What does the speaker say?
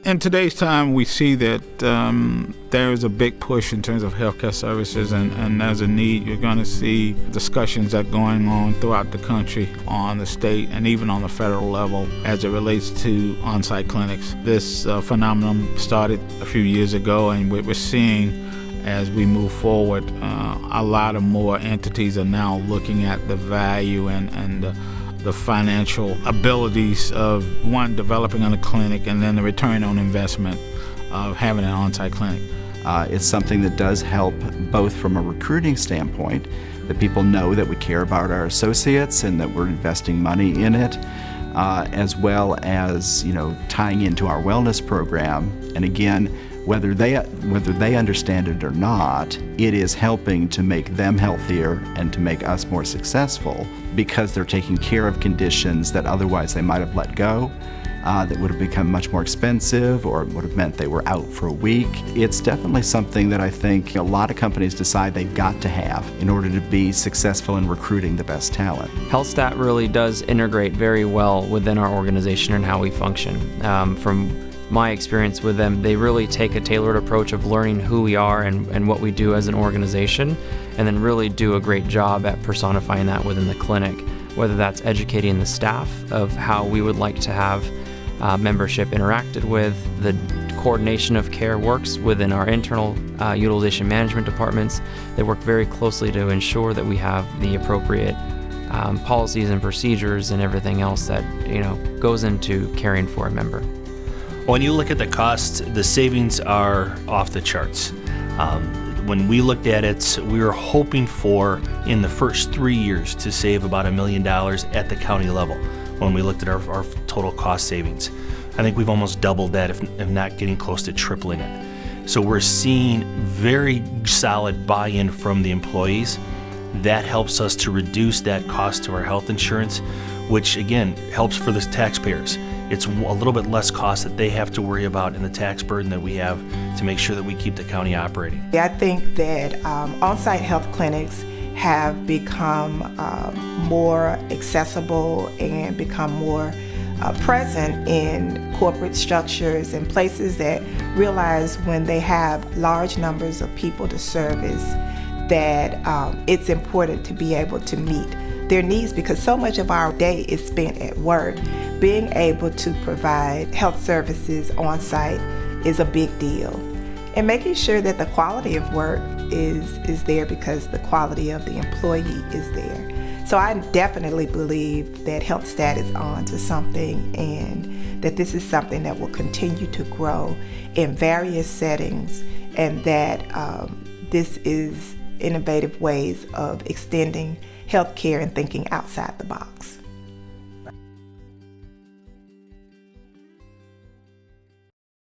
In today's time, we see that there is a big push in terms of healthcare services, and there's a need. You're going to see discussions that are going on throughout the country on the state and even on the federal level as it relates to on-site clinics. This phenomenon started a few years ago, and we're seeing as we move forward, a lot of more entities are now looking at the value and the financial abilities of, one, developing a clinic, and then the return on investment of having an on-site clinic. It's something that does help both from a recruiting standpoint, that people know that we care about our associates and that we're investing money in it, as well as, tying into our wellness program. And again, whether they understand it or not, it is helping to make them healthier and to make us more successful, because they're taking care of conditions that otherwise they might have let go, that would have become much more expensive, or would have meant they were out for a week. It's definitely something that I think a lot of companies decide they've got to have in order to be successful in recruiting the best talent. Healthstat really does integrate very well within our organization and how we function. From my experience with them, they really take a tailored approach of learning who we are and what we do as an organization, and then really do a great job at personifying that within the clinic, whether that's educating the staff of how we would like to have membership interacted with. The coordination of care works within our internal utilization management departments. They work very closely to ensure that we have the appropriate policies and procedures and everything else that goes into caring for a member. When you look at the costs, the savings are off the charts. When we looked at it, we were hoping for, in the first 3 years, to save about $1 million at the county level when we looked at our total cost savings. I think we've almost doubled that, if not getting close to tripling it. So we're seeing very solid buy-in from the employees. That helps us to reduce that cost to our health insurance, which again helps for the taxpayers. It's a little bit less cost that they have to worry about in the tax burden that we have to make sure that we keep the county operating. I think that on-site health clinics have become more accessible and become more present in corporate structures and places that realize when they have large numbers of people to service that it's important to be able to meet their needs, because so much of our day is spent at work. Being able to provide health services on site is a big deal. And making sure that the quality of work is there, because the quality of the employee is there. So I definitely believe that Healthstat is on to something, and that this is something that will continue to grow in various settings, and that this is innovative ways of extending healthcare and thinking outside the box.